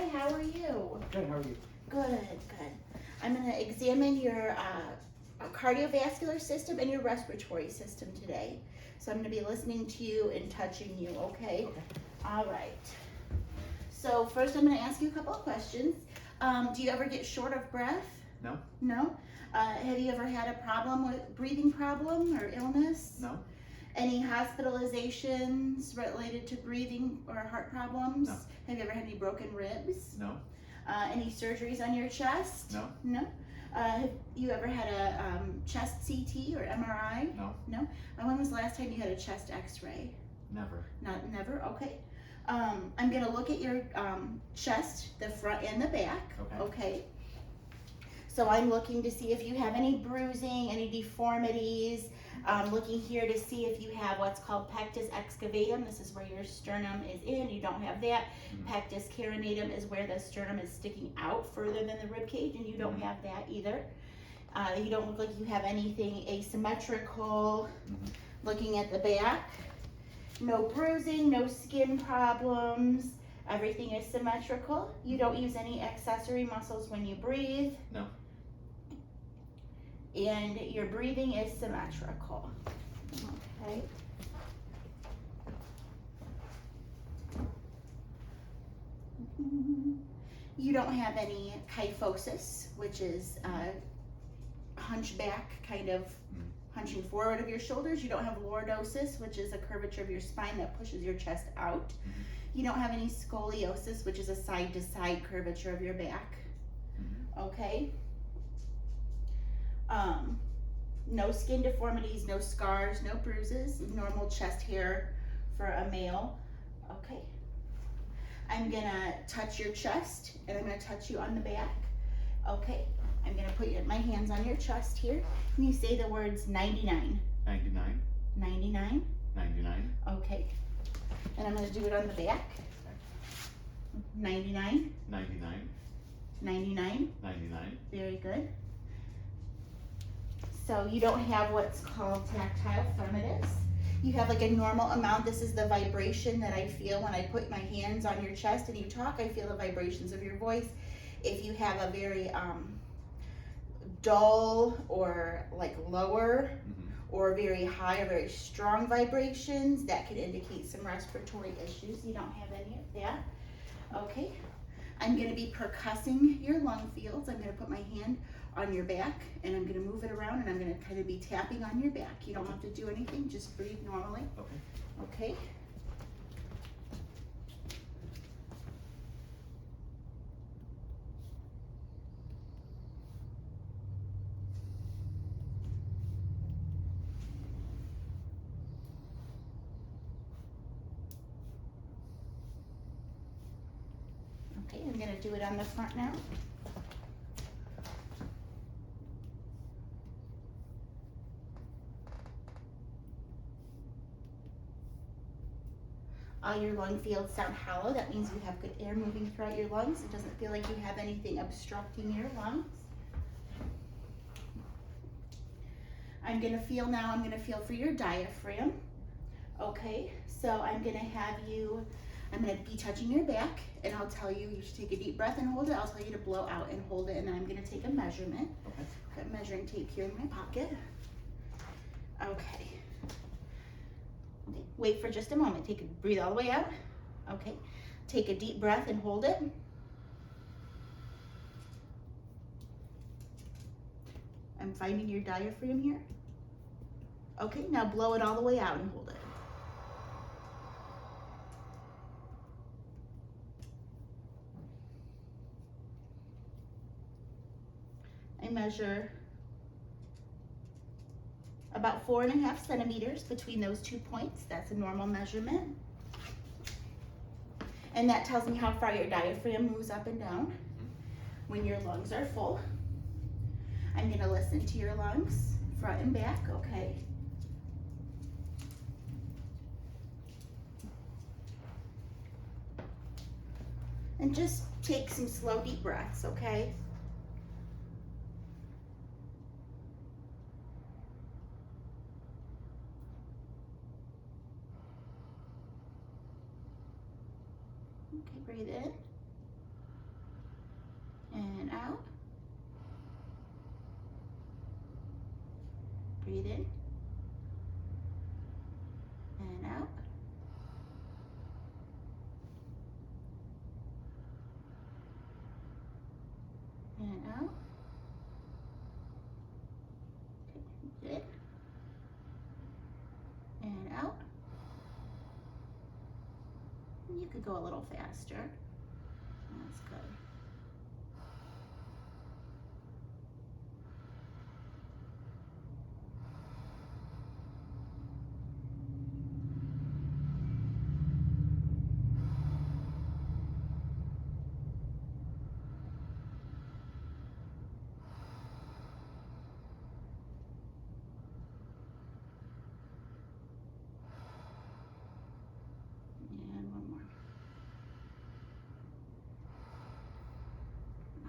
Hi, how are you? Good, how are you? Good, good. I'm going to examine your cardiovascular system and your respiratory system today. So I'm going to be listening to you and touching you, okay? Okay. All right. So first I'm going to ask you a couple of questions. Do you ever get short of breath? No. No? Have you ever had a problem with breathing problem or illness? No. Any hospitalizations related to breathing or heart problems? No. Have you ever had any broken ribs? No. Any surgeries on your chest? No. No? Have you ever had a chest CT or MRI? No. No? When was the last time you had a chest x-ray? Never. Never? Okay. I'm going to look at your chest, the front and the back. Okay. So I'm looking to see if you have any bruising, any deformities. I'm looking here to see if you have what's called pectus excavatum. This is where your sternum is in. You don't have that. Pectus carinatum is where the sternum is sticking out further than the rib cage, and you don't have that either. You don't look like you have anything asymmetrical. Looking at the back, no bruising, no skin problems. Everything is symmetrical. You don't use any accessory muscles when you breathe. No. And your breathing is symmetrical. Okay. You don't have any kyphosis, which is hunchback, kind of hunching forward of your shoulders. You don't have lordosis, which is a curvature of your spine that pushes your chest out. You don't have any scoliosis, which is a side-to-side curvature of your back. Okay. No skin deformities, no scars, no bruises, normal chest hair for a male. Okay. I'm gonna touch your chest and I'm gonna touch you on the back. Okay. I'm gonna put my hands on your chest here. Can you say the words 99? 99. 99? 99. Okay. And I'm gonna do it on the back. 99? 99. 99? 99. Very good. So you don't have what's called tactile firmness. You have like a normal amount. This is the vibration that I feel when I put my hands on your chest and you talk. I feel the vibrations of your voice. If you have a very dull or like lower or very high or very strong vibrations, that could indicate some respiratory issues. You don't have any of that. Okay. I'm going to be percussing your lung fields. I'm going to put my hand on your back and I'm going to move it around and I'm going to kind of be tapping on your back. You don't have to do anything, just breathe normally. Okay. Okay, I'm going to do it on the front now. All your lung fields sound hollow. That means you have good air moving throughout your lungs. It doesn't feel like you have anything obstructing your lungs. I'm going to feel for your diaphragm. Okay, so I'm going to be touching your back and I'll tell you, you should take a deep breath and hold it. I'll tell you to blow out and hold it, and then I'm going to take a measurement. I've got measuring tape here in my pocket. Okay. Wait for just a moment. Breathe all the way out. Okay. Take a deep breath and hold it. I'm finding your diaphragm here. Okay, now blow it all the way out and hold it. I measure about 4.5 centimeters between those 2 points. That's a normal measurement. And that tells me how far your diaphragm moves up and down when your lungs are full. I'm going to listen to your lungs, front and back, okay? And just take some slow, deep breaths, okay? Okay, breathe in. and out. Breathe in and out. And out. Okay, good. And out. You could go a little faster. That's good. And one more.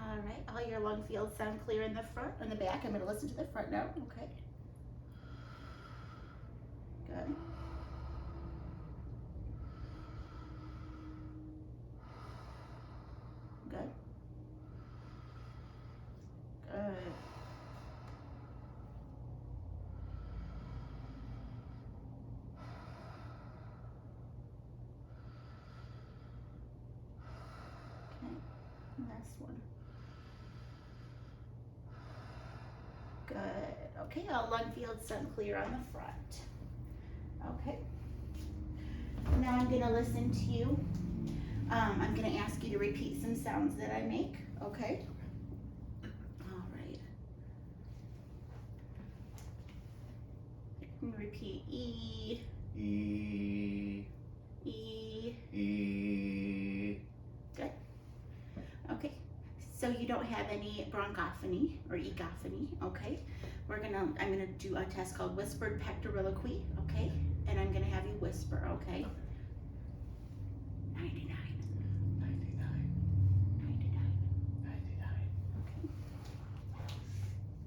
All right, all your lung fields sound clear in the front and the back. I'm going to listen to the front now. Okay. Good. Good. Good. Okay, last one. Good. Okay, all lung fields sound clear on the front. Okay. Now I'm going to listen to you. I'm going to ask you to repeat some sounds that I make. Okay? All right. I'm going to repeat E. E. E. E. Good. Okay. So you don't have any bronchophony or egophony, okay? I'm gonna do a test called whispered pectoriloquy, okay? And I'm gonna have you whisper, okay? 99. 99. 99. 99. Okay.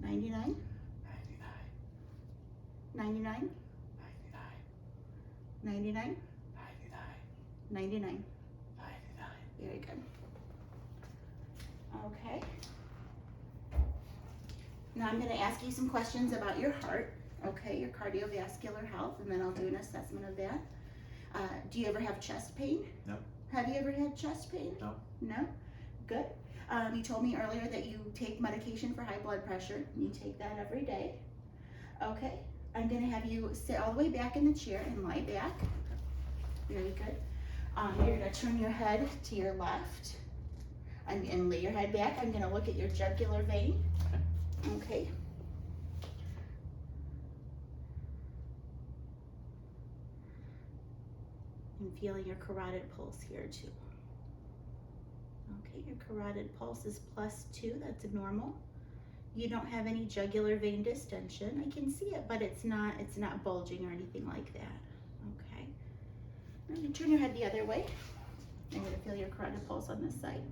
99. 99. 99. 99. 99. 99. 99. Very good. Okay. Now I'm going to ask you some questions about your heart, okay, your cardiovascular health, and then I'll do an assessment of that. Do you ever have chest pain? No. Have you ever had chest pain? No. No? Good. You told me earlier that you take medication for high blood pressure. You take that every day. Okay. I'm going to have you sit all the way back in the chair and lie back. Very good. You're going to turn your head to your left and lay your head back. I'm going to look at your jugular vein. Okay. And feeling your carotid pulse here too. Okay, your carotid pulse is +2, that's normal. You don't have any jugular vein distension. I can see it, but it's not bulging or anything like that. Okay. Now you turn your head the other way. I'm going to feel your carotid pulse on this side.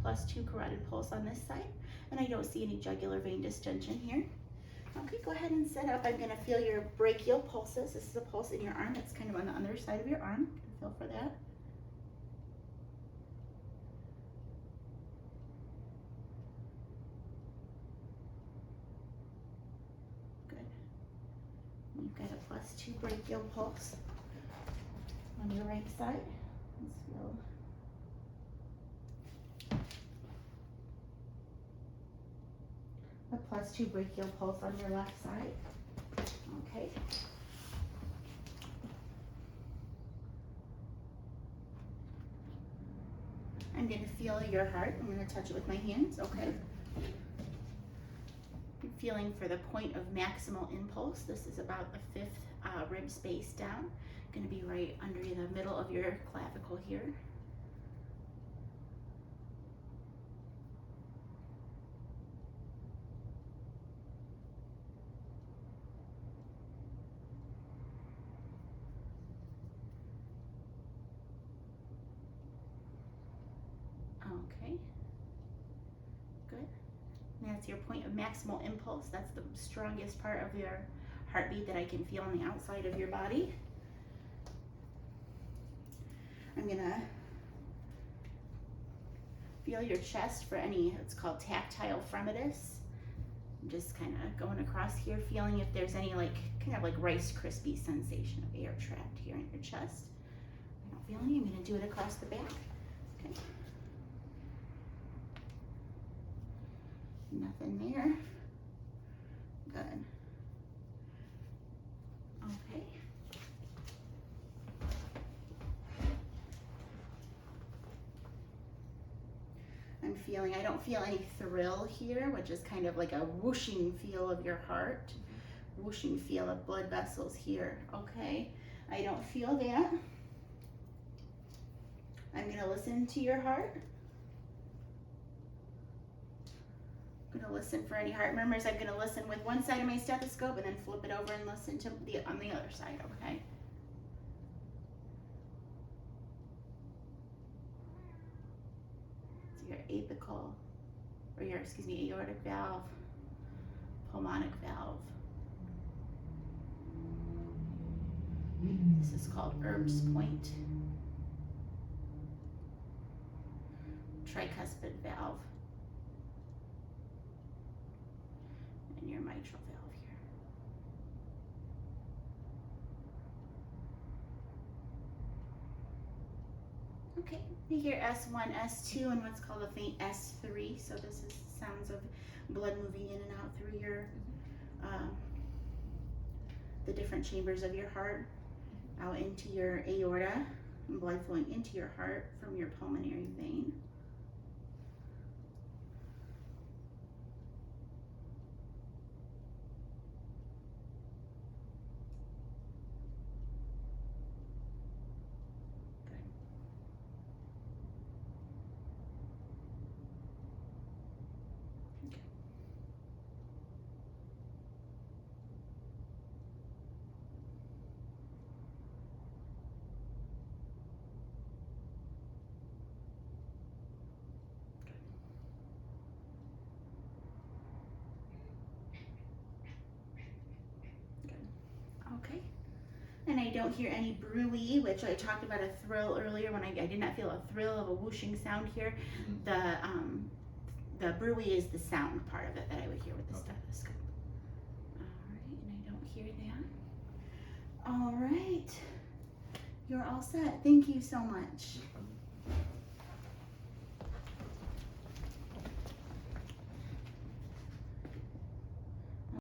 +2 carotid pulse on this side, and I don't see any jugular vein distension here. Okay, go ahead and sit up. I'm going to feel your brachial pulses. This is a pulse in your arm. It's kind of on the other side of your arm. Feel for that. Good. You've got a +2 brachial pulse on your right side. Let's feel. A +2 brachial pulse on your left side. Okay. I'm going to feel your heart. I'm going to touch it with my hands, okay? I'm feeling for the point of maximal impulse. This is about the 5th rib space down. Going to be right under the middle of your clavicle here. Okay, good. And that's your point of maximal impulse. That's the strongest part of your heartbeat that I can feel on the outside of your body. I'm gonna Feel your chest for any, it's called tactile fremitus. I'm just kind of going across here, feeling if there's any like, kind of like Rice Krispie sensation of air trapped here in your chest. I don't feel any, I'm gonna do it across the back. Okay. Nothing there. Good. Okay. I'm feeling, I don't feel any thrill here, which is kind of like a whooshing feel of your heart, whooshing feel of blood vessels here, okay? I don't feel that. I'm gonna listen to your heart. I'm gonna listen for any heart murmurs. I'm gonna listen with one side of my stethoscope and then flip it over and listen to on the other side, okay? Your apical, or your, excuse me, aortic valve, pulmonic valve. This is called Erb's point. Tricuspid valve. And your mitral valve here. Okay, you hear S1, S2, and what's called a faint S3. So this is sounds of blood moving in and out through your, the different chambers of your heart, out into your aorta, and blood flowing into your heart from your pulmonary vein. Okay, and I don't hear any bruit, which I talked about a thrill earlier when I did not feel a thrill of a whooshing sound here. The bruit is the sound part of it that I would hear with the stethoscope. All right, and I don't hear that. All right, you're all set. Thank you so much.